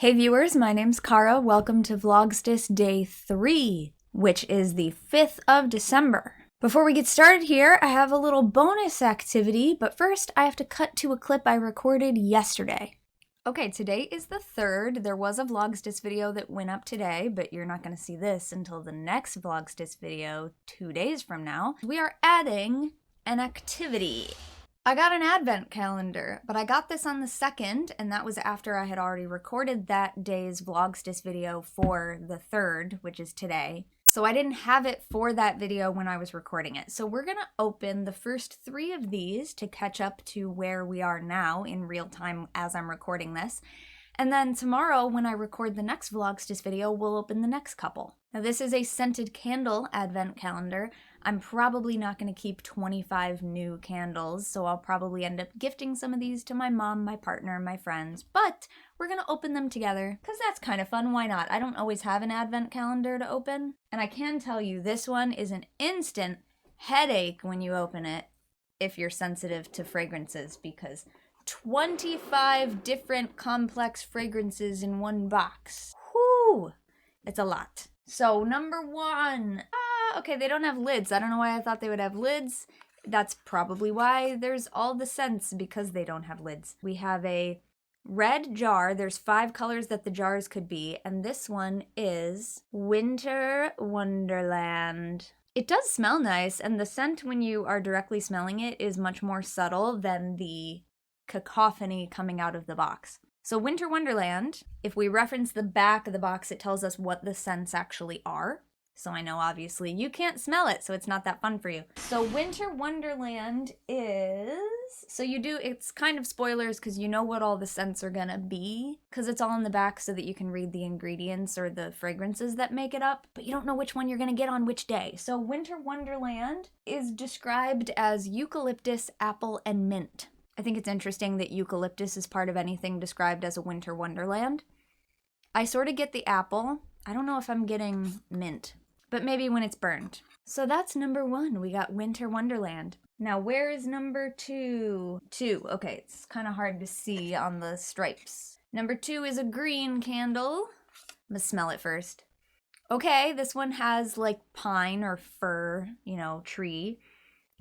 Hey viewers, my name's Cara. Welcome to Vlogstice Day 3, which is the 5th of December. Before we get started here, I have a little bonus activity, but first I have to cut to a clip I recorded yesterday. Okay, today is the 3rd. There was a Vlogstice video that went up today, but you're not going to see this until the next Vlogstice video 2 days from now. We are adding an activity. I got an advent calendar, but I got this on the 2nd, and that was after I had already recorded that day's Vlogstice video for the 3rd, which is today. So I didn't have it for that video when I was recording it. So we're gonna open the first 3 of these to catch up to where we are now in real time as I'm recording this. And then tomorrow, when I record the next Vlogstice video, we'll open the next couple. Now this is a scented candle advent calendar. I'm probably not going to keep 25 new candles, so I'll probably end up gifting some of these to my mom, my partner, my friends, but we're going to open them together, because that's kind of fun. Why not? I don't always have an advent calendar to open, and I can tell you this one is an instant headache when you open it if you're sensitive to fragrances, because 25 different complex fragrances in one box. Whew! It's a lot. So number 1. Okay, they don't have lids. I don't know why I thought they would have lids. That's probably why there's all the scents, because they don't have lids. We have a red jar. There's 5 colors that the jars could be, and this one is Winter Wonderland. It does smell nice, and the scent when you are directly smelling it is much more subtle than the cacophony coming out of the box. So Winter Wonderland, if we reference the back of the box, it tells us what the scents actually are. So I know obviously you can't smell it, so it's not that fun for you. So Winter Wonderland is, it's kind of spoilers because you know what all the scents are gonna be, because it's all in the back so that you can read the ingredients or the fragrances that make it up, but you don't know which one you're gonna get on which day. So Winter Wonderland is described as eucalyptus, apple, and mint. I think it's interesting that eucalyptus is part of anything described as a winter wonderland. I sort of get the apple. I don't know if I'm getting mint, but maybe when it's burned. So that's number 1. We got Winter Wonderland. Now, where is number 2? 2. Okay, it's kind of hard to see on the stripes. Number 2 is a green candle. I'm gonna smell it first. Okay, this one has like pine or fir,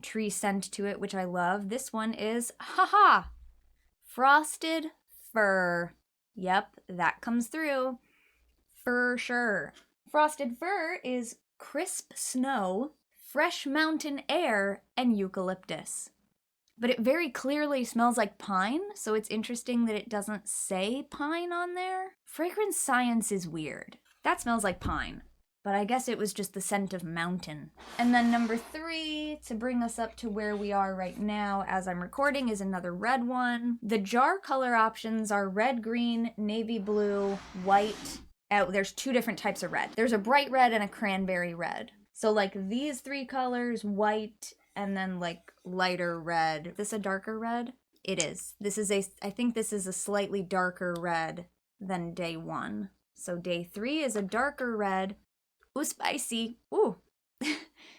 tree scent to it, which I love. This one is, frosted fir. Yep, that comes through for sure. Frosted fir is crisp snow, fresh mountain air, and eucalyptus. But it very clearly smells like pine, so it's interesting that it doesn't say pine on there. Fragrance science is weird. That smells like pine, but I guess it was just the scent of mountain. And then number 3, to bring us up to where we are right now as I'm recording, is another red one. The jar color options are red, green, navy blue, white. There's 2 different types of red. There's a bright red and a cranberry red. So like these 3 colors, white, and then like lighter red. Is this a darker red? It is. I think this is a slightly darker red than day 1. So day 3 is a darker red. Ooh, spicy. Ooh.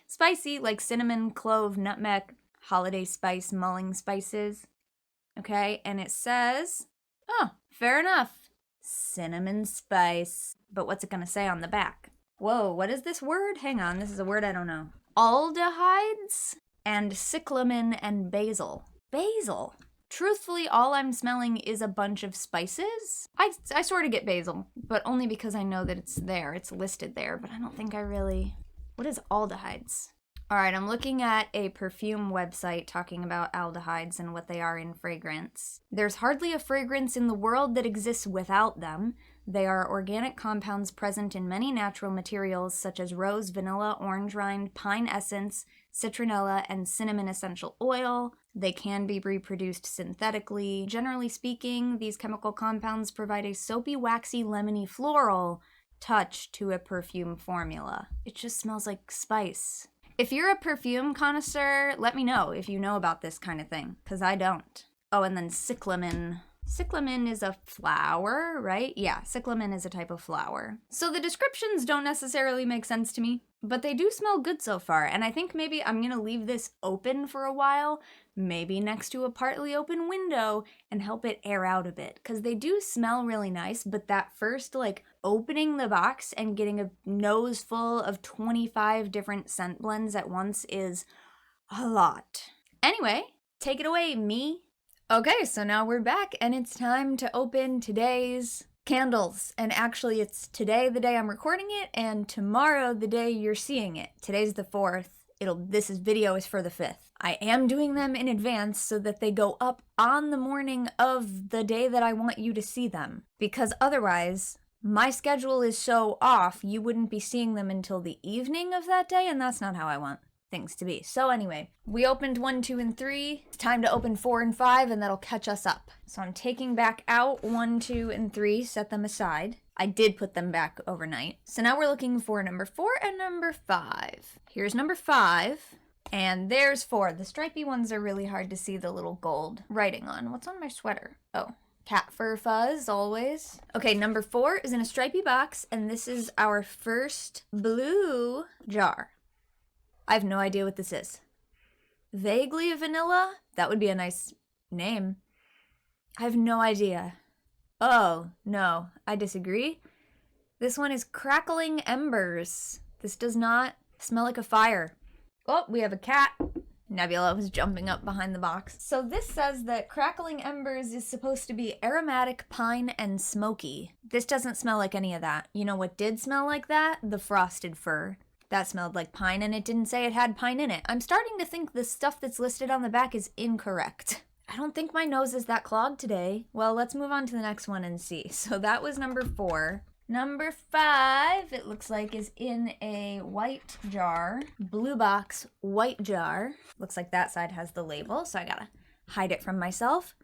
Spicy, like cinnamon, clove, nutmeg, holiday spice, mulling spices. Okay, and it says, fair enough, cinnamon spice. But what's it gonna say on the back? Whoa, what is this word? Hang on, this is a word I don't know. Aldehydes and cyclamen and basil. Basil. Truthfully, all I'm smelling is a bunch of spices. I sort of get basil, but only because I know that it's there. It's listed there, but I don't think I really... What is aldehydes? All right, I'm looking at a perfume website talking about aldehydes and what they are in fragrance. There's hardly a fragrance in the world that exists without them. They are organic compounds present in many natural materials such as rose, vanilla, orange rind, pine essence, citronella, and cinnamon essential oil. They can be reproduced synthetically. Generally speaking, these chemical compounds provide a soapy, waxy, lemony, floral touch to a perfume formula. It just smells like spice. If you're a perfume connoisseur, let me know if you know about this kind of thing, because I don't. Oh, and then cyclamen. Cyclamen is a flower, right? Yeah, cyclamen is a type of flower. So the descriptions don't necessarily make sense to me, but they do smell good so far. And I think maybe I'm gonna leave this open for a while, maybe next to a partly open window, and help it air out a bit. Because they do smell really nice, but that first, like, opening the box and getting a nose full of 25 different scent blends at once is a lot. Anyway, take it away, me. Okay, so now we're back and it's time to open today's candles. And actually it's today the day I'm recording it and tomorrow the day you're seeing it. Today's the 4th. This video is for the 5th. I am doing them in advance so that they go up on the morning of the day that I want you to see them. Because otherwise, my schedule is so off, you wouldn't be seeing them until the evening of that day, and that's not how I want things to be. So anyway, we opened 1, 2, and 3. It's time to open 4 and 5, and that'll catch us up. So I'm taking back out 1, 2, and 3, set them aside. I did put them back overnight. So now we're looking for number 4 and number 5. Here's number 5, and there's 4. The stripy ones are really hard to see the little gold writing on. What's on my sweater? Oh, cat fur fuzz, always. Okay, number 4 is in a stripy box, and this is our first blue jar. I have no idea what this is. Vaguely vanilla? That would be a nice name. I have no idea. Oh, no, I disagree. This one is crackling embers. This does not smell like a fire. Oh, we have a cat. Nebula was jumping up behind the box. So this says that crackling embers is supposed to be aromatic, pine, and smoky. This doesn't smell like any of that. You know what did smell like that? The frosted fir. That smelled like pine, and it didn't say it had pine in it. I'm starting to think the stuff that's listed on the back is incorrect. I don't think my nose is that clogged today. Well, let's move on to the next one and see. So that was number 4. Number 5, it looks like, is in a white jar. Blue box, white jar. Looks like that side has the label, so I gotta hide it from myself.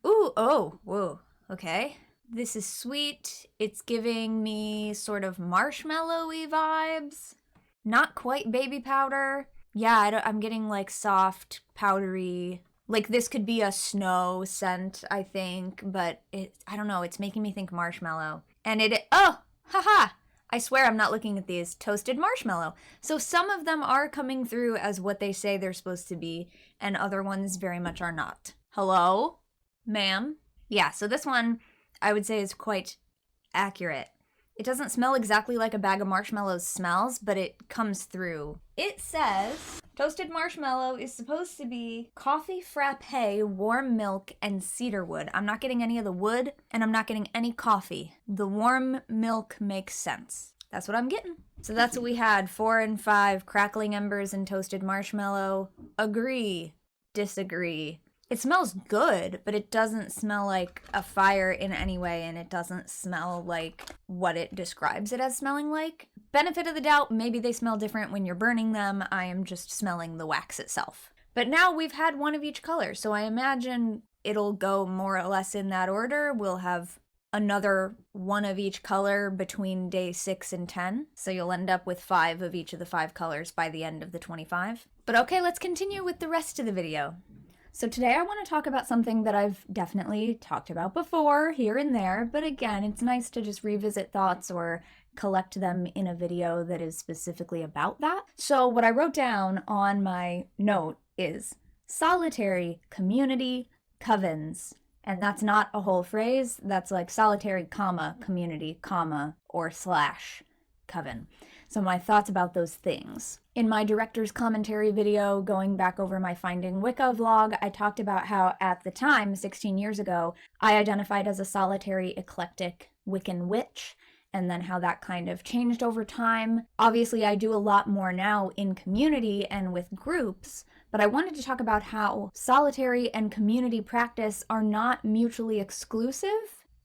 Ooh, oh, whoa, okay. This is sweet. It's giving me sort of marshmallowy vibes. Not quite baby powder. Yeah, I'm getting like soft, powdery. Like this could be a snow scent, I think, but I don't know. It's making me think marshmallow. And oh, haha. I swear I'm not looking at these. Toasted marshmallow. So some of them are coming through as what they say they're supposed to be, and other ones very much are not. Hello, ma'am? Yeah, so this one I would say is quite accurate. It doesn't smell exactly like a bag of marshmallows smells, but it comes through. It says toasted marshmallow is supposed to be coffee frappe, warm milk, and cedarwood. I'm not getting any of the wood, and I'm not getting any coffee. The warm milk makes sense. That's what I'm getting. So that's what we had. 4 and 5, crackling embers and toasted marshmallow. Agree, disagree. It smells good, but it doesn't smell like a fire in any way, and it doesn't smell like what it describes it as smelling like. Benefit of the doubt, maybe they smell different when you're burning them. I am just smelling the wax itself. But now we've had one of each color, so I imagine it'll go more or less in that order. We'll have another one of each color between day 6 and 10, so you'll end up with 5 of each of the 5 colors by the end of the 25. But okay, let's continue with the rest of the video. So today I want to talk about something that I've definitely talked about before, here and there, but again, it's nice to just revisit thoughts or collect them in a video that is specifically about that. So what I wrote down on my note is solitary community covens. And that's not a whole phrase, that's like solitary, comma, community, comma, or slash coven. So my thoughts about those things. In my director's commentary video, going back over my Finding Wicca vlog, I talked about how at the time, 16 years ago, I identified as a solitary, eclectic Wiccan witch, and then how that kind of changed over time. Obviously, I do a lot more now in community and with groups, but I wanted to talk about how solitary and community practice are not mutually exclusive.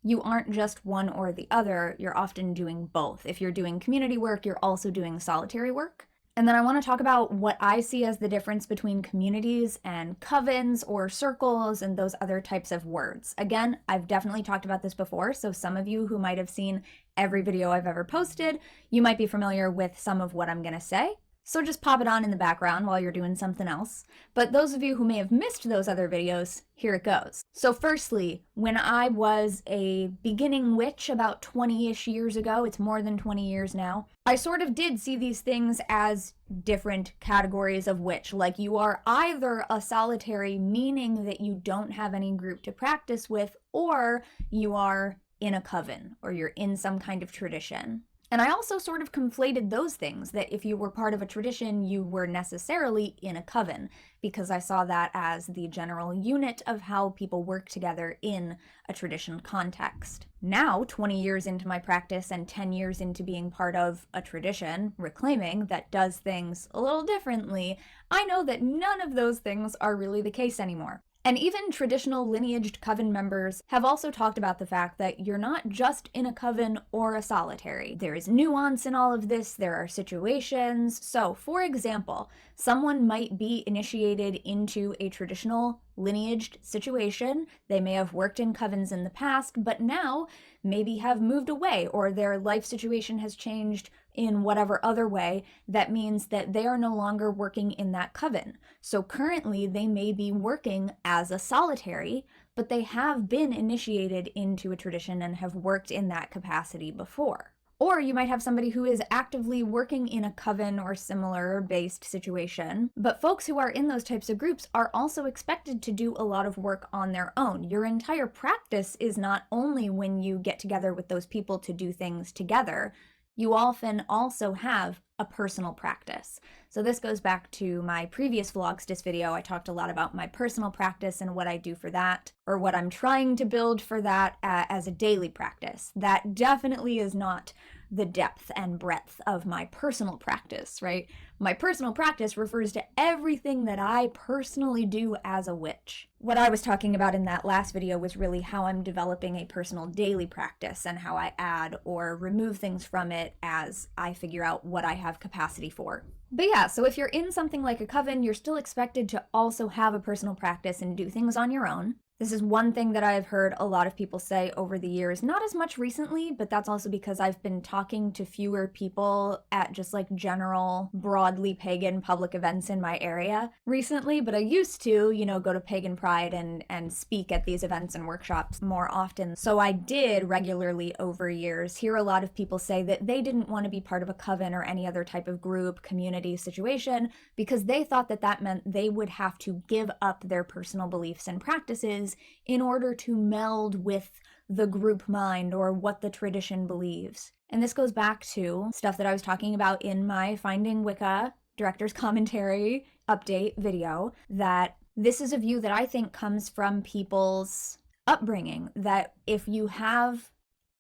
You aren't just one or the other, you're often doing both. If you're doing community work, you're also doing solitary work. And then I want to talk about what I see as the difference between communities and covens or circles and those other types of words. Again, I've definitely talked about this before, so some of you who might have seen every video I've ever posted, you might be familiar with some of what I'm going to say. So just pop it on in the background while you're doing something else. But those of you who may have missed those other videos, here it goes. So firstly, when I was a beginning witch about 20-ish years ago, it's more than 20 years now, I sort of did see these things as different categories of witch. Like, you are either a solitary, meaning that you don't have any group to practice with, or you are in a coven, or you're in some kind of tradition. And I also sort of conflated those things, that if you were part of a tradition, you were necessarily in a coven, because I saw that as the general unit of how people work together in a tradition context. Now, 20 years into my practice and 10 years into being part of a tradition, Reclaiming, that does things a little differently, I know that none of those things are really the case anymore. And even traditional lineaged coven members have also talked about the fact that you're not just in a coven or a solitary. There is nuance in all of this, there are situations. So, for example, someone might be initiated into a traditional lineaged situation. They may have worked in covens in the past, but now maybe have moved away, or their life situation has changed in whatever other way that means that they are no longer working in that coven. So currently they may be working as a solitary, but they have been initiated into a tradition and have worked in that capacity before. Or you might have somebody who is actively working in a coven or similar based situation, but folks who are in those types of groups are also expected to do a lot of work on their own. Your entire practice is not only when you get together with those people to do things together, you often also have a personal practice. So this goes back to my previous Vlogstice video. I talked a lot about my personal practice and what I do for that, or what I'm trying to build for that as a daily practice. That definitely is not the depth and breadth of my personal practice, right? My personal practice refers to everything that I personally do as a witch. What I was talking about in that last video was really how I'm developing a personal daily practice and how I add or remove things from it as I figure out what I have capacity for. But yeah, so if you're in something like a coven, you're still expected to also have a personal practice and do things on your own. This is one thing that I've heard a lot of people say over the years, not as much recently, but that's also because I've been talking to fewer people at just like general, broadly pagan public events in my area recently. But I used to, go to Pagan Pride and speak at these events and workshops more often. So I did regularly over years hear a lot of people say that they didn't want to be part of a coven or any other type of group, community situation, because they thought that that meant they would have to give up their personal beliefs and practices in order to meld with the group mind or what the tradition believes. And this goes back to stuff that I was talking about in my Finding Wicca Director's Commentary update video, that this is a view that I think comes from people's upbringing, that if you have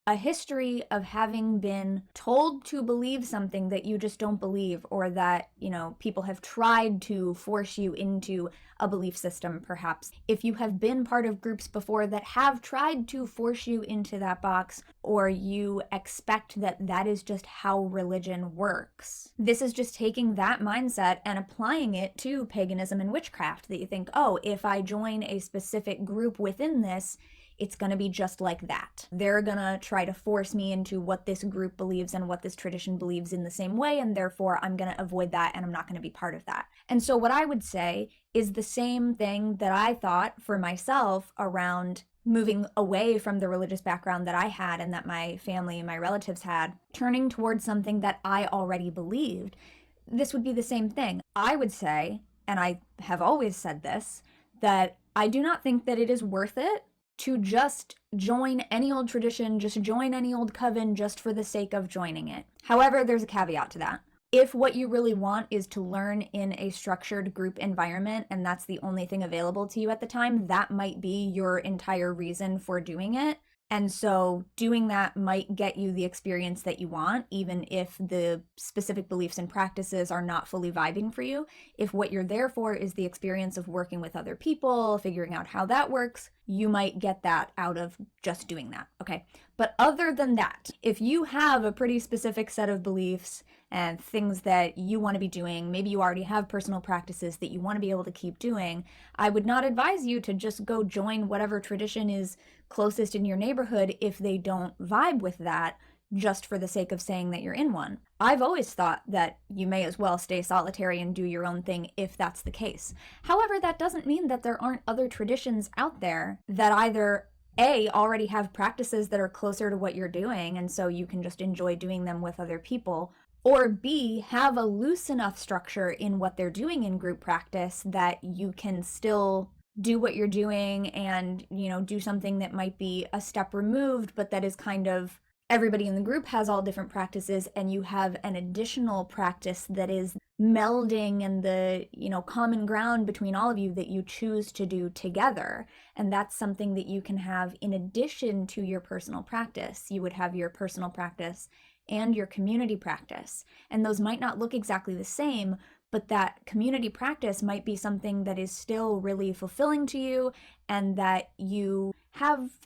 a history of having been told to believe something that you just don't believe, or that, people have tried to force you into a belief system, perhaps. If you have been part of groups before that have tried to force you into that box, or you expect that that is just how religion works, this is just taking that mindset and applying it to paganism and witchcraft, that you think, oh, if I join a specific group within this, it's going to be just like that. They're going to try to force me into what this group believes and what this tradition believes in the same way, and therefore I'm going to avoid that and I'm not going to be part of that. And so what I would say is the same thing that I thought for myself around moving away from the religious background that I had and that my family and my relatives had, turning towards something that I already believed. This would be the same thing. I would say, and I have always said this, that I do not think that it is worth it to just join any old tradition, just join any old coven just for the sake of joining it. However, there's a caveat to that. If what you really want is to learn in a structured group environment and that's the only thing available to you at the time, that might be your entire reason for doing it. And so doing that might get you the experience that you want, even if the specific beliefs and practices are not fully vibing for you. If what you're there for is the experience of working with other people, figuring out how that works, you might get that out of just doing that, okay? But other than that, if you have a pretty specific set of beliefs and things that you want to be doing, maybe you already have personal practices that you want to be able to keep doing, I would not advise you to just go join whatever tradition is closest in your neighborhood if they don't vibe with that, just for the sake of saying that you're in one. I've always thought that you may as well stay solitary and do your own thing if that's the case. However, that doesn't mean that there aren't other traditions out there that either A, already have practices that are closer to what you're doing, and so you can just enjoy doing them with other people, or B, have a loose enough structure in what they're doing in group practice that you can still do what you're doing and, do something that might be a step removed, but that is kind of, everybody in the group has all different practices, and you have an additional practice that is melding and the, common ground between all of you that you choose to do together. And that's something that you can have in addition to your personal practice. You would have your personal practice and your community practice. And those might not look exactly the same, but that community practice might be something that is still really fulfilling to you, and that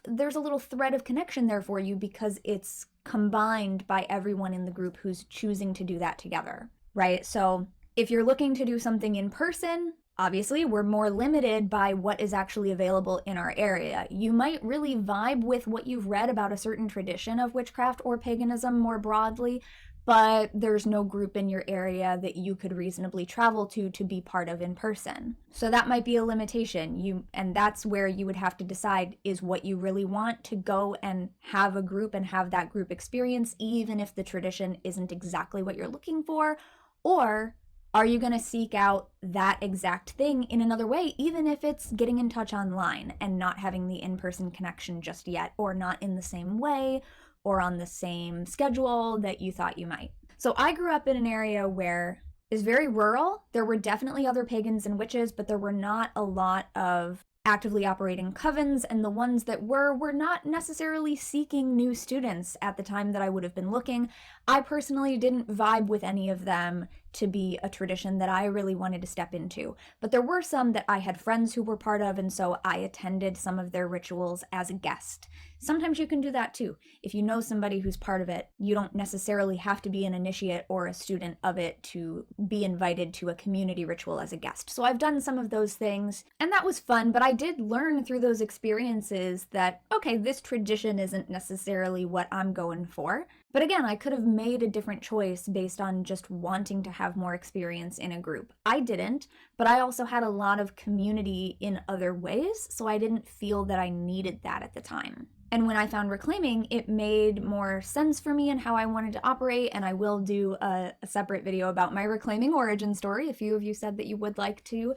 there's a little thread of connection there for you because it's combined by everyone in the group who's choosing to do that together, right? So if you're looking to do something in person, obviously, we're more limited by what is actually available in our area. You might really vibe with what you've read about a certain tradition of witchcraft or paganism more broadly, but there's no group in your area that you could reasonably travel to be part of in person. So that might be a limitation. And that's where you would have to decide, is what you really want to go and have a group and have that group experience, even if the tradition isn't exactly what you're looking for, or are you going to seek out that exact thing in another way, even if it's getting in touch online and not having the in-person connection just yet, or not in the same way, or on the same schedule that you thought you might? So I grew up in an area where it's very rural. There were definitely other pagans and witches, but there were not a lot of actively operating covens, and the ones that were not necessarily seeking new students at the time that I would have been looking. I personally didn't vibe with any of them to be a tradition that I really wanted to step into, but there were some that I had friends who were part of, and so I attended some of their rituals as a guest. Sometimes you can do that too. If you know somebody who's part of it, you don't necessarily have to be an initiate or a student of it to be invited to a community ritual as a guest. So I've done some of those things, and that was fun, but I did learn through those experiences that, okay, this tradition isn't necessarily what I'm going for. But again, I could have made a different choice based on just wanting to have more experience in a group. I didn't, but I also had a lot of community in other ways, so I didn't feel that I needed that at the time. And when I found Reclaiming, it made more sense for me and how I wanted to operate, and I will do a separate video about my Reclaiming origin story. A few of you said that you would like to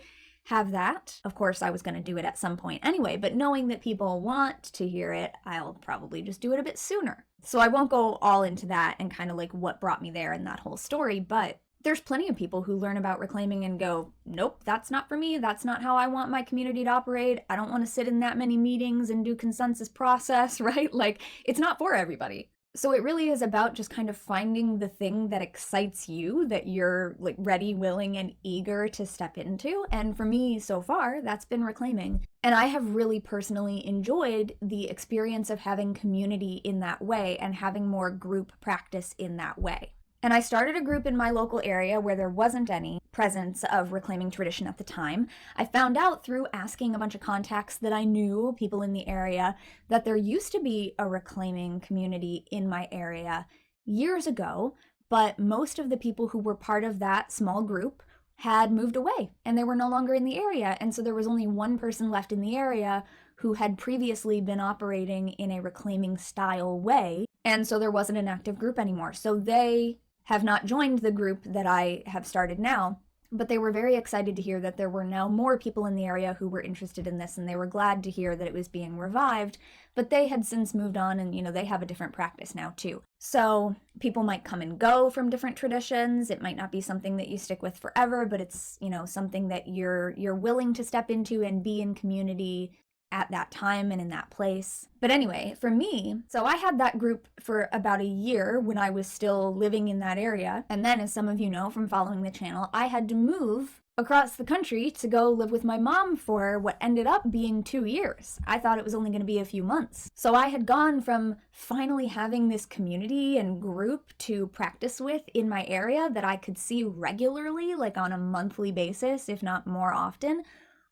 have that. Of course, I was going to do it at some point anyway, but knowing that people want to hear it, I'll probably just do it a bit sooner. So I won't go all into that and kind of like what brought me there in that whole story, but there's plenty of people who learn about Reclaiming and go, nope, that's not for me. That's not how I want my community to operate. I don't want to sit in that many meetings and do consensus process, right? Like, it's not for everybody. So it really is about just kind of finding the thing that excites you, that you're like ready, willing, and eager to step into. And for me, so far, that's been Reclaiming. And I have really personally enjoyed the experience of having community in that way and having more group practice in that way. And I started a group in my local area where there wasn't any presence of Reclaiming Tradition at the time. I found out through asking a bunch of contacts that I knew, people in the area, that there used to be a Reclaiming community in my area years ago, but most of the people who were part of that small group had moved away and they were no longer in the area. And so there was only one person left in the area who had previously been operating in a Reclaiming style way. And so there wasn't an active group anymore. So they have not joined the group that I have started now, but they were very excited to hear that there were now more people in the area who were interested in this, and they were glad to hear that it was being revived, but they had since moved on and, they have a different practice now too. So people might come and go from different traditions. It might not be something that you stick with forever, but it's, something that you're willing to step into and be in community at that time and in that place. But anyway, for me, so I had that group for about a year when I was still living in that area. And then, as some of you know from following the channel, I had to move across the country to go live with my mom for what ended up being 2 years. I thought it was only going to be a few months. So I had gone from finally having this community and group to practice with in my area that I could see regularly, like on a monthly basis, if not more often,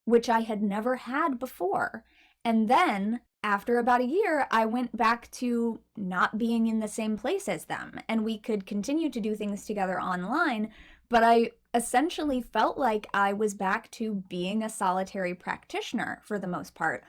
which I had never had before. And then after about a year, I went back to not being in the same place as them, and we could continue to do things together online, but I essentially felt like I was back to being a solitary practitioner for the most part.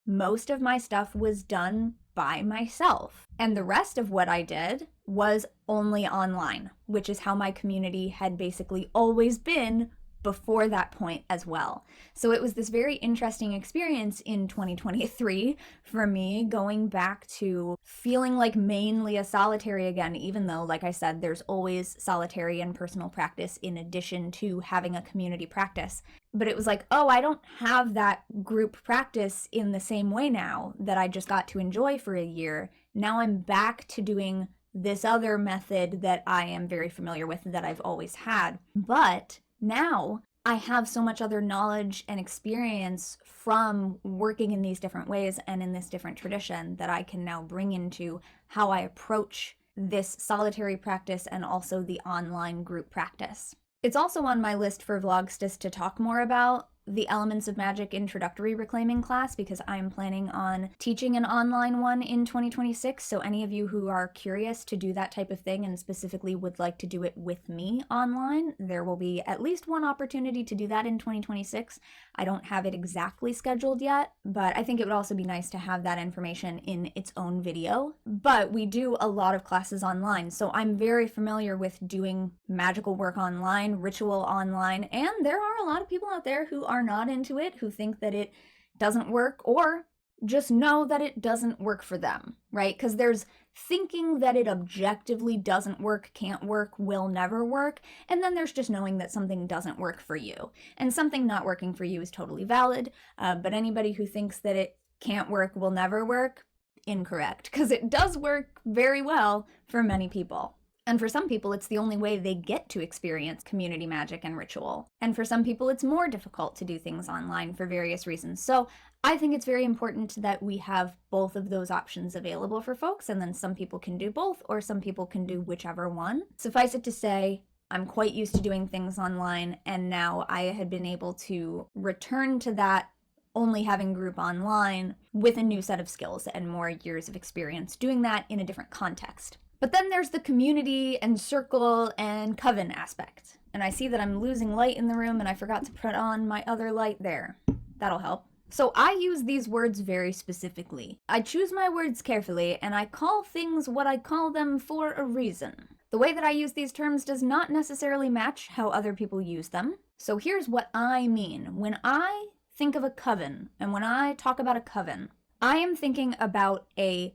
Most of my stuff was done by myself, and the rest of what I did was only online, which is how my community had basically always been before that point as well. So it was this very interesting experience in 2023 for me, going back to feeling like mainly a solitary again, even though, like I said, there's always solitary and personal practice in addition to having a community practice. But it was like, oh, I don't have that group practice in the same way now that I just got to enjoy for a year. Now I'm back to doing this other method that I am very familiar with, that I've always had. But now I have so much other knowledge and experience from working in these different ways and in this different tradition that I can now bring into how I approach this solitary practice and also the online group practice. It's also on my list for Vlogstice to talk more about the Elements of Magic introductory reclaiming class, because I'm planning on teaching an online one in 2026. So any of you who are curious to do that type of thing and specifically would like to do it with me online, there will be at least one opportunity to do that in 2026. I don't have it exactly scheduled yet, but I think it would also be nice to have that information in its own video. But we do a lot of classes online, so I'm very familiar with doing magical work online, ritual online, and there are a lot of people out there who are not into it, who think that it doesn't work, or just know that it doesn't work for them, right? Because there's thinking that it objectively doesn't work, can't work, will never work, and then there's just knowing that something doesn't work for you. And something not working for you is totally valid, but anybody who thinks that it can't work, will never work, incorrect, because it does work very well for many people. And for some people, it's the only way they get to experience community magic and ritual. And for some people, it's more difficult to do things online for various reasons. So I think it's very important that we have both of those options available for folks, and then some people can do both, or some people can do whichever one. Suffice it to say, I'm quite used to doing things online, and now I had been able to return to that only having group online with a new set of skills and more years of experience doing that in a different context. But then there's the community and circle and coven aspect. And I see that I'm losing light in the room, and I forgot to put on my other light there. That'll help. So I use these words very specifically. I choose my words carefully, and I call things what I call them for a reason. The way that I use these terms does not necessarily match how other people use them. So here's what I mean. When I think of a coven, and when I talk about a coven, I am thinking about a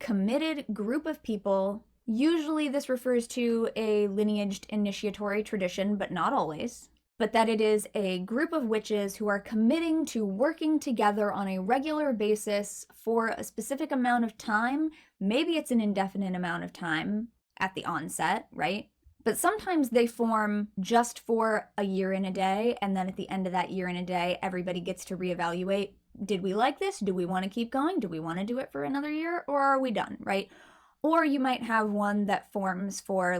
committed group of people. Usually this refers to a lineaged initiatory tradition, but not always. But that it is a group of witches who are committing to working together on a regular basis for a specific amount of time. Maybe it's an indefinite amount of time at the onset, right? But sometimes they form just for a year and a day, and then at the end of that year and a day, everybody gets to reevaluate. Did we like this? Do we want to keep going? Do we want to do it for another year? Or are we done, right? Or you might have one that forms for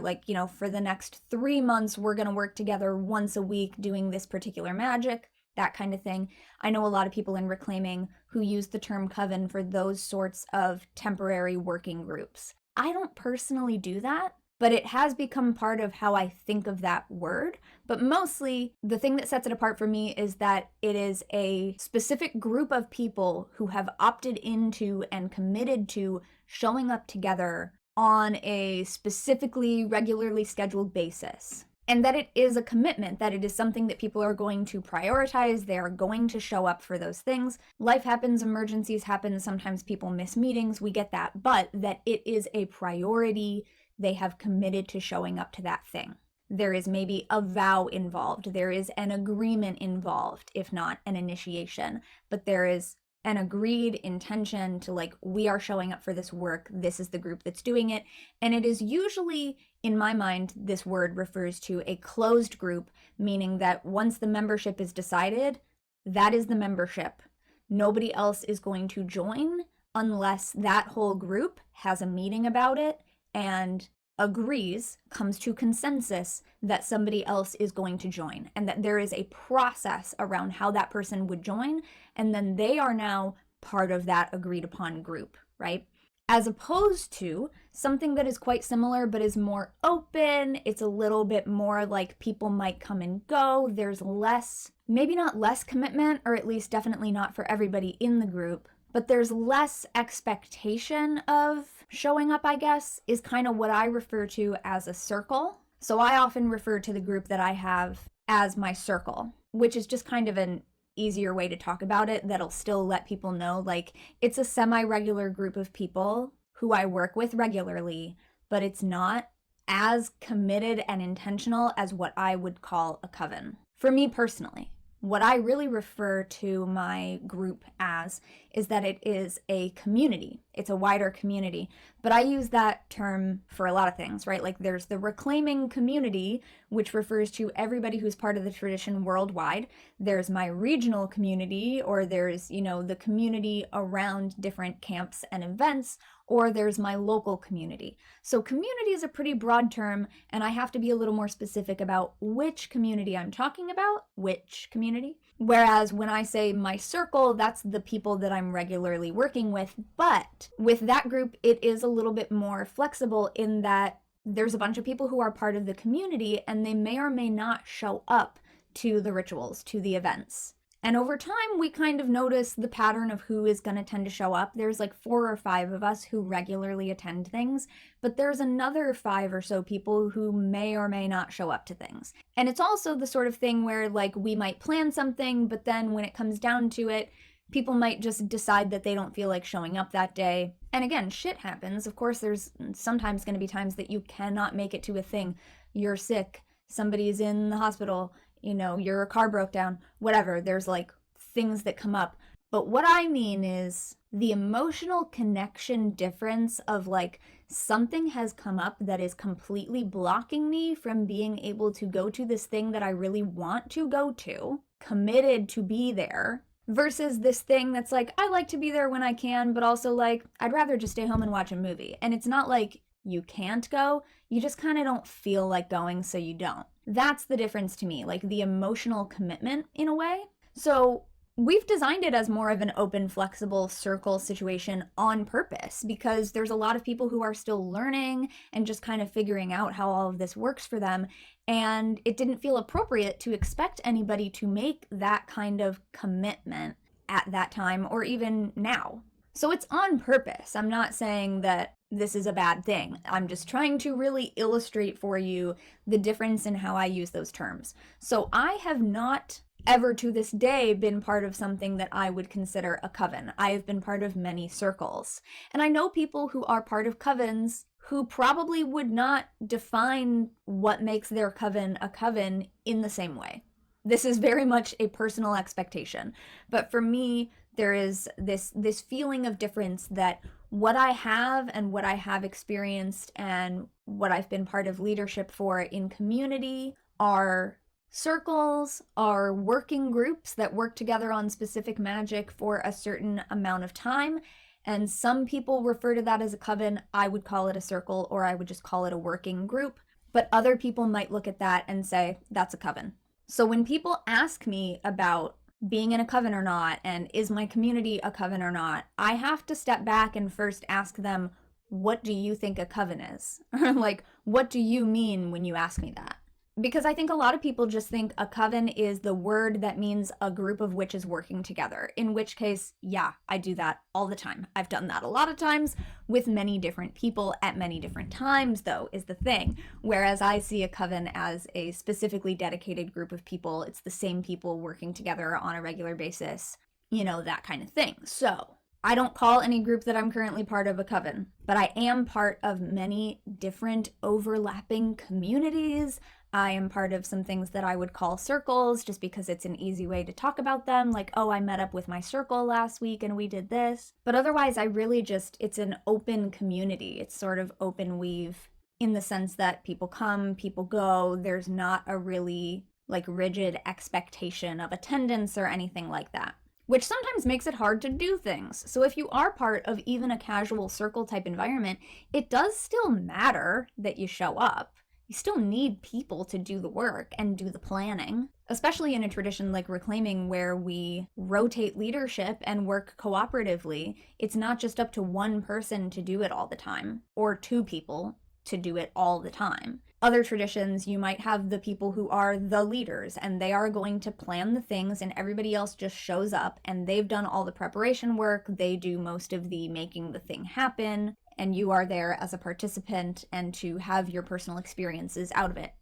for the next 3 months, we're going to work together once a week doing this particular magic, that kind of thing. I know a lot of people in Reclaiming who use the term coven for those sorts of temporary working groups. I don't personally do that, but it has become part of how I think of that word. But mostly, the thing that sets it apart for me is that it is a specific group of people who have opted into and committed to showing up together on a specifically regularly scheduled basis. And that it is a commitment, that it is something that people are going to prioritize, they are going to show up for those things. Life happens, emergencies happen, sometimes people miss meetings, we get that, but that it is a priority. They have committed to showing up to that thing. There is maybe a vow involved. There is an agreement involved, if not an initiation. But there is an agreed intention to we are showing up for this work. This is the group that's doing it. And it is usually, in my mind, this word refers to a closed group, meaning that once the membership is decided, that is the membership. Nobody else is going to join unless that whole group has a meeting about it and agrees, comes to consensus that somebody else is going to join, and that there is a process around how that person would join, and then they are now part of that agreed upon group, right? As opposed to something that is quite similar but is more open. It's a little bit more like people might come and go. There's less, maybe not less commitment, or at least definitely not for everybody in the group, but there's less expectation of showing up, I guess, is kind of what I refer to as a circle. So I often refer to the group that I have as my circle, which is just kind of an easier way to talk about it that'll still let people know, like, it's a semi-regular group of people who I work with regularly, but it's not as committed and intentional as what I would call a coven. For me personally, what I really refer to my group as is that it is a community. It's a wider community. But I use that term for a lot of things, right? Like there's the reclaiming community, which refers to everybody who's part of the tradition worldwide. There's my regional community, or there's, the community around different camps and events, or there's my local community. So community is a pretty broad term, and I have to be a little more specific about which community I'm talking about, which community. Whereas when I say my circle, that's the people that I'm regularly working with. But with that group, it is a little bit more flexible in that there's a bunch of people who are part of the community, and they may or may not show up to the rituals, to the events. And over time, we kind of notice the pattern of who is going to tend to show up. There's like 4 or 5 of us who regularly attend things, but there's another 5 or so people who may or may not show up to things. And it's also the sort of thing where like we might plan something, but then when it comes down to it, people might just decide that they don't feel like showing up that day. And again, shit happens. Of course, there's sometimes going to be times that you cannot make it to a thing. You're sick. Somebody's in the hospital. Your car broke down, whatever. There's like things that come up. But what I mean is the emotional connection difference of like something has come up that is completely blocking me from being able to go to this thing that I really want to go to, committed to be there, versus this thing that's like, I like to be there when I can, but also like, I'd rather just stay home and watch a movie. And it's not like you can't go, you just kind of don't feel like going, so you don't. That's the difference to me, like the emotional commitment in a way. So we've designed it as more of an open, flexible circle situation on purpose because there's a lot of people who are still learning and just kind of figuring out how all of this works for them. And it didn't feel appropriate to expect anybody to make that kind of commitment at that time or even now. So it's on purpose. I'm not saying that this is a bad thing. I'm just trying to really illustrate for you the difference in how I use those terms. So I have not ever to this day been part of something that I would consider a coven. I have been part of many circles. And I know people who are part of covens who probably would not define what makes their coven a coven in the same way. This is very much a personal expectation. But for me, there is this feeling of difference that what I have and what I have experienced and what I've been part of leadership for in community are circles, are working groups that work together on specific magic for a certain amount of time. And some people refer to that as a coven. I would call it a circle, or I would just call it a working group. But other people might look at that and say, that's a coven. So when people ask me about being in a coven or not, and is my community a coven or not, I have to step back and first ask them, what do you think a coven is? Or like, what do you mean when you ask me that? Because I think a lot of people just think a coven is the word that means a group of witches working together, in which case, yeah, I do that all the time. I've done that a lot of times with many different people at many different times, though, is the thing. Whereas I see a coven as a specifically dedicated group of people. It's the same people working together on a regular basis, that kind of thing. So I don't call any group that I'm currently part of a coven, but I am part of many different overlapping communities. I am part of some things that I would call circles just because it's an easy way to talk about them. Like, oh, I met up with my circle last week and we did this. But otherwise, it's an open community. It's sort of open weave in the sense that people come, people go. There's not a really rigid expectation of attendance or anything like that, which sometimes makes it hard to do things. So if you are part of even a casual circle type environment, it does still matter that you show up. You still need people to do the work and do the planning, especially in a tradition like Reclaiming where we rotate leadership and work cooperatively. It's not just up to one person to do it all the time, or two people to do it all the time. Other traditions, you might have the people who are the leaders and they are going to plan the things and everybody else just shows up and they've done all the preparation work, they do most of the making the thing happen, and you are there as a participant and to have your personal experiences out of it,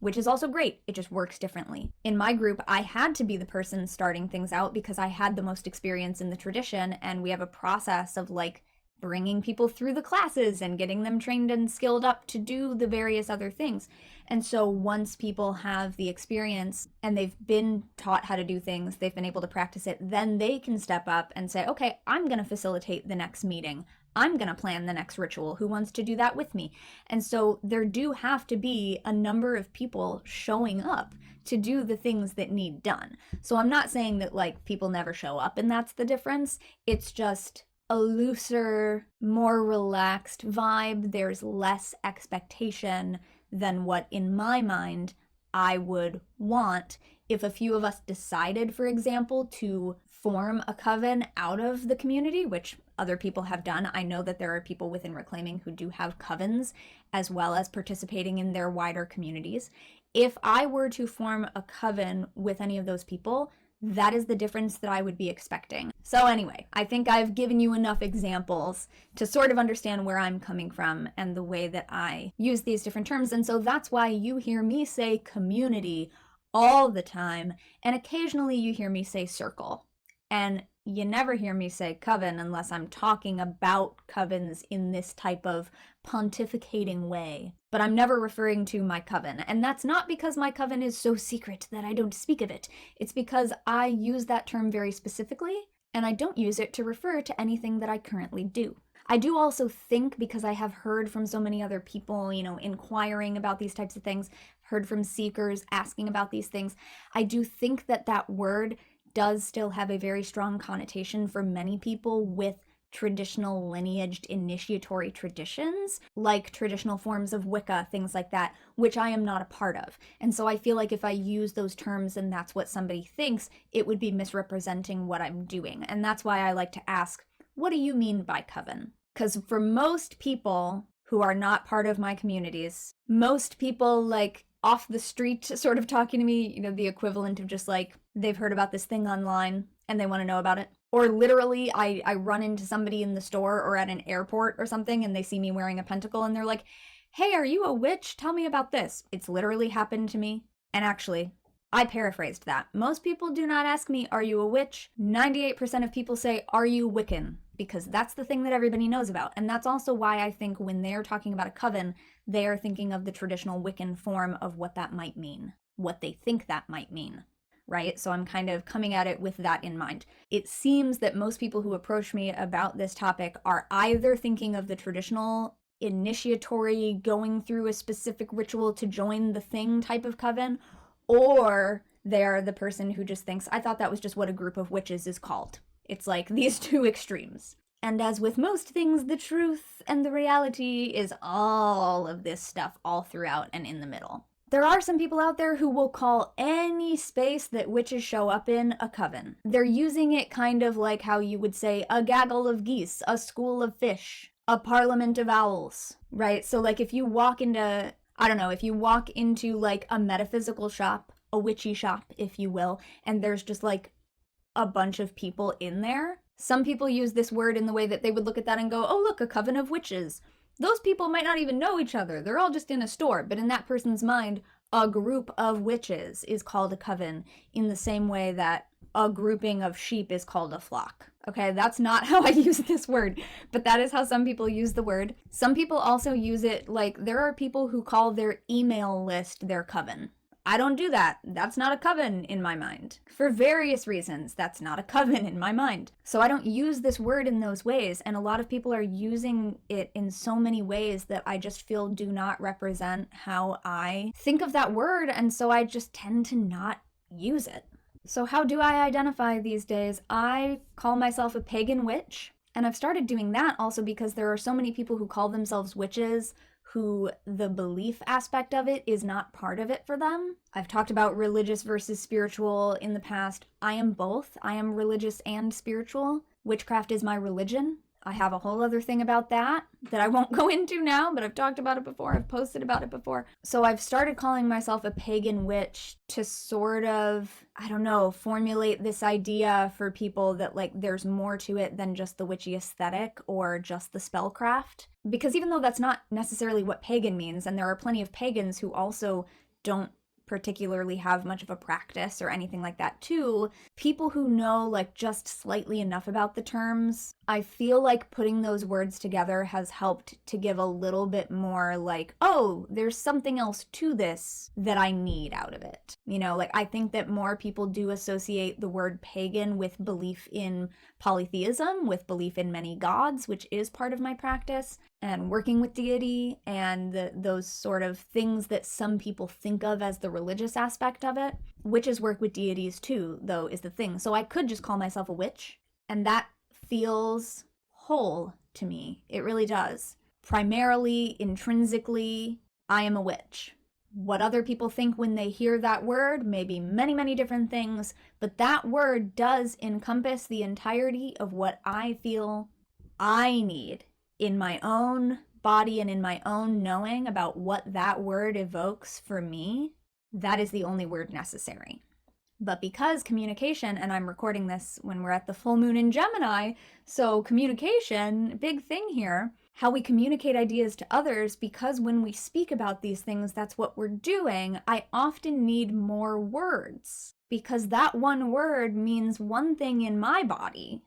which is also great. It just works differently. In my group, I had to be the person starting things out because I had the most experience in the tradition, and we have a process of like bringing people through the classes and getting them trained and skilled up to do the various other things. And so once people have the experience and they've been taught how to do things, they've been able to practice it, then they can step up and say, okay, I'm going to facilitate the next meeting. I'm going to plan the next ritual. Who wants to do that with me? And so there do have to be a number of people showing up to do the things that need done. So I'm not saying that like people never show up and that's the difference. It's just a looser, more relaxed vibe. There's less expectation than what, in my mind, I would want if a few of us decided, for example, to form a coven out of the community, which other people have done. I know that there are people within Reclaiming who do have covens, as well as participating in their wider communities. If I were to form a coven with any of those people, that is the difference that I would be expecting. So anyway, I think I've given you enough examples to sort of understand where I'm coming from and the way that I use these different terms. And so that's why you hear me say community all the time, and occasionally you hear me say circle. And you never hear me say coven unless I'm talking about covens in this type of pontificating way. But I'm never referring to my coven. And that's not because my coven is so secret that I don't speak of it. It's because I use that term very specifically, and I don't use it to refer to anything that I currently do. I do also think, because I have heard from so many other people, inquiring about these types of things, heard from seekers asking about these things, I do think that that word does still have a very strong connotation for many people with traditional lineaged initiatory traditions, like traditional forms of Wicca, things like that, which I am not a part of. And so I feel like if I use those terms and that's what somebody thinks, it would be misrepresenting what I'm doing. And that's why I like to ask, what do you mean by coven? Because for most people who are not part of my communities, most people like off the street sort of talking to me, the equivalent of just like they've heard about this thing online and they want to know about it. Or literally I run into somebody in the store or at an airport or something and they see me wearing a pentacle and they're like, hey, are you a witch? Tell me about this. It's literally happened to me. And actually, I paraphrased that. Most people do not ask me, are you a witch? 98% of people say, are you Wiccan? Because that's the thing that everybody knows about. And that's also why I think when they're talking about a coven, they are thinking of the traditional Wiccan form of what that might mean, what they think that might mean, right? So I'm kind of coming at it with that in mind. It seems that most people who approach me about this topic are either thinking of the traditional initiatory, going through a specific ritual to join the thing type of coven, or they're the person who just thinks, I thought that was just what a group of witches is called. It's like these two extremes. And as with most things, the truth and the reality is all of this stuff all throughout and in the middle. There are some people out there who will call any space that witches show up in a coven. They're using it kind of like how you would say a gaggle of geese, a school of fish, a parliament of owls, right? So like if you walk into, if you walk into like a metaphysical shop, a witchy shop, if you will, and there's just like a bunch of people in there, some people use this word in the way that they would look at that and go, oh, look, a coven of witches. Those people might not even know each other. They're all just in a store. But in that person's mind, a group of witches is called a coven in the same way that a grouping of sheep is called a flock. Okay, that's not how I use this word, but that is how some people use the word. Some people also use it like there are people who call their email list their coven. I don't do that. That's not a coven in my mind. For various reasons, that's not a coven in my mind. So I don't use this word in those ways, and a lot of people are using it in so many ways that I just feel do not represent how I think of that word, and so I just tend to not use it. So how do I identify these days? I call myself a pagan witch, and I've started doing that also because there are so many people who call themselves witches who the belief aspect of it is not part of it for them. I've talked about religious versus spiritual in the past. I am both. I am religious and spiritual. Witchcraft is my religion. I have a whole other thing about that I won't go into now, but I've talked about it before. I've posted about it before. So I've started calling myself a pagan witch to sort of, I don't know, formulate this idea for people that like there's more to it than just the witchy aesthetic or just the spellcraft. Because even though that's not necessarily what pagan means, and there are plenty of pagans who also don't particularly have much of a practice or anything like that too, people who know like just slightly enough about the terms, I feel like putting those words together has helped to give a little bit more like, oh, there's something else to this that I need out of it. You know, like I think that more people do associate the word pagan with belief in polytheism, with belief in many gods, which is part of my practice, and working with deity, and those sort of things that some people think of as the religious aspect of it. Witches work with deities too, though, is the thing. So I could just call myself a witch, and that feels whole to me. It really does. Primarily, intrinsically, I am a witch. What other people think when they hear that word may be many, many different things, but that word does encompass the entirety of what I feel I need in my own body and in my own knowing about what that word evokes for me. That is the only word necessary. But because communication, and I'm recording this when we're at the full moon in Gemini, so communication, big thing here, how we communicate ideas to others, because when we speak about these things, that's what we're doing, I often need more words. Because that one word means one thing in my body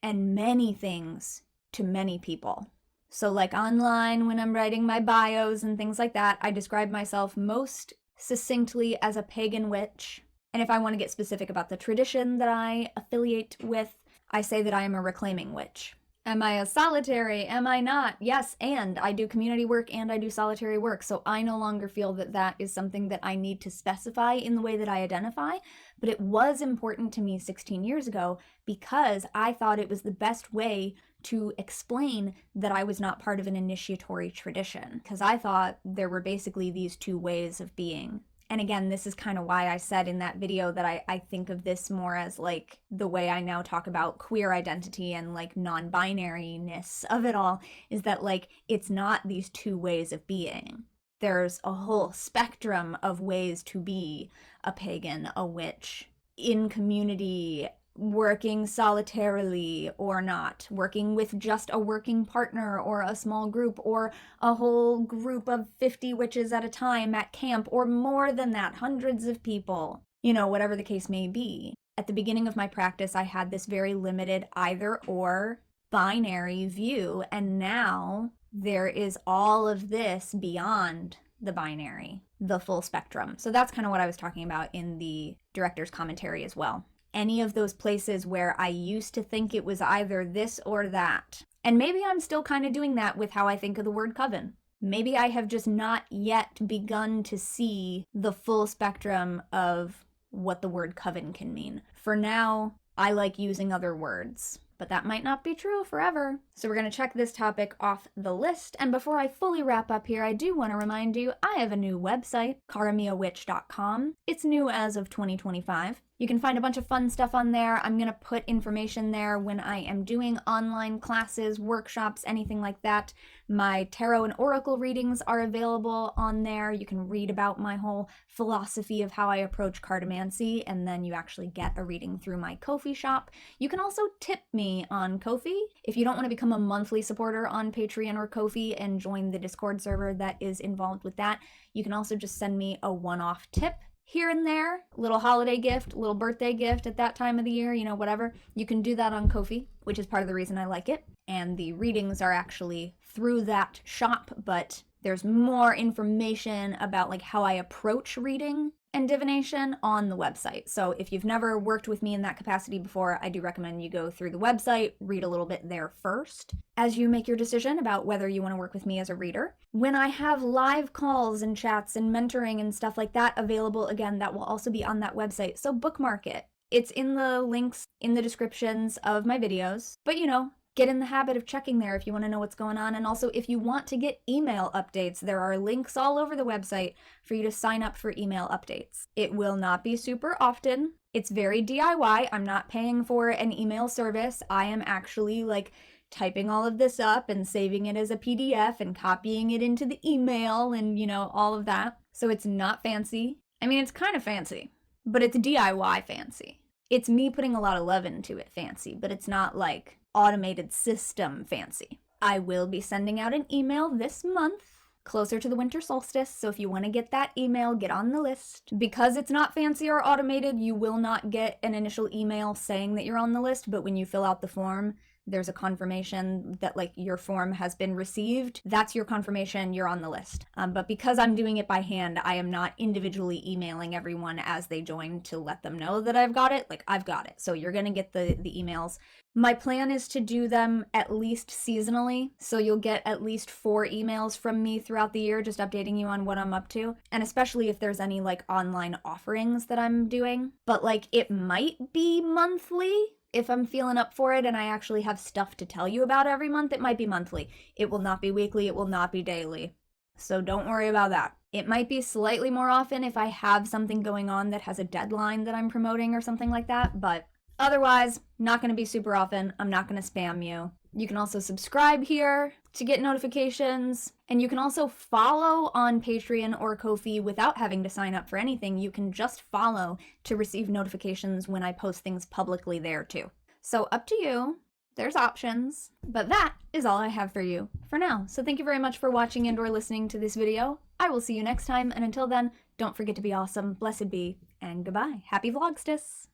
and many things to many people. So like online, when I'm writing my bios and things like that, I describe myself most succinctly as a pagan witch. And if I want to get specific about the tradition that I affiliate with, I say that I am a reclaiming witch. Am I a solitary? Am I not? Yes, and I do community work and I do solitary work. So I no longer feel that that is something that I need to specify in the way that I identify. But it was important to me 16 years ago because I thought it was the best way to explain that I was not part of an initiatory tradition. Because I thought there were basically these two ways of being. And again, this is kind of why I said in that video that I think of this more as like the way I now talk about queer identity and like non-binariness of it all, is that like it's not these two ways of being. There's a whole spectrum of ways to be a pagan, a witch, in community, working solitarily or not, working with just a working partner or a small group or a whole group of 50 witches at a time at camp, or more than that, hundreds of people, you know, whatever the case may be. At the beginning of my practice, I had this very limited either or binary view, and now there is all of this beyond the binary, the full spectrum. So that's kind of what I was talking about in the director's commentary as well. Any of those places where I used to think it was either this or that. And maybe I'm still kind of doing that with how I think of the word coven. Maybe I have just not yet begun to see the full spectrum of what the word coven can mean. For now, I like using other words, but that might not be true forever. So we're going to check this topic off the list. And before I fully wrap up here, I do want to remind you, I have a new website, caramiawitch.com. It's new as of 2025. You can find a bunch of fun stuff on there. I'm going to put information there when I am doing online classes, workshops, anything like that. My tarot and oracle readings are available on there. You can read about my whole philosophy of how I approach cartomancy, and then you actually get a reading through my Ko-fi shop. You can also tip me on Ko-fi. If you don't want to become a monthly supporter on Patreon or Ko-fi and join the Discord server that is involved with that, you can also just send me a one-off tip here and there, little holiday gift, little birthday gift at that time of the year, you know, whatever. You can do that on Ko-fi, which is part of the reason I like it. And the readings are actually through that shop, but there's more information about like how I approach reading and divination on the website. So if you've never worked with me in that capacity before, I do recommend you go through the website, read a little bit there first, as you make your decision about whether you want to work with me as a reader. When I have live calls and chats and mentoring and stuff like that available, again, that will also be on that website. So bookmark it. It's in the links in the descriptions of my videos. But you know, get in the habit of checking there if you want to know what's going on. And also, if you want to get email updates, there are links all over the website for you to sign up for email updates. It will not be super often. It's very DIY. I'm not paying for an email service. I am actually like typing all of this up and saving it as a PDF and copying it into the email and, you know, all of that. So it's not fancy. I mean, it's kind of fancy, but it's DIY fancy. It's me putting a lot of love into it fancy, but it's not like automated system fancy. I will be sending out an email this month, closer to the winter solstice, so if you want to get that email, get on the list. Because it's not fancy or automated, you will not get an initial email saying that you're on the list, but when you fill out the form, there's a confirmation that like your form has been received. That's your confirmation, you're on the list. But because I'm doing it by hand, I am not individually emailing everyone as they join to let them know that I've got it. Like, I've got it. So you're gonna get the emails. My plan is to do them at least seasonally. So you'll get at least 4 emails from me throughout the year, just updating you on what I'm up to. And especially if there's any like online offerings that I'm doing. But like, it might be monthly. If I'm feeling up for it and I actually have stuff to tell you about every month, it might be monthly. It will not be weekly, it will not be daily. So don't worry about that. It might be slightly more often if I have something going on that has a deadline that I'm promoting or something like that, but otherwise, not going to be super often. I'm not going to spam you. You can also subscribe here to get notifications, and you can also follow on Patreon or Ko-fi without having to sign up for anything. You can just follow to receive notifications when I post things publicly there too. So up to you. There's options, but that is all I have for you for now. So thank you very much for watching and or listening to this video. I will see you next time, and until then, don't forget to be awesome, blessed be, and goodbye. Happy Vlogstice!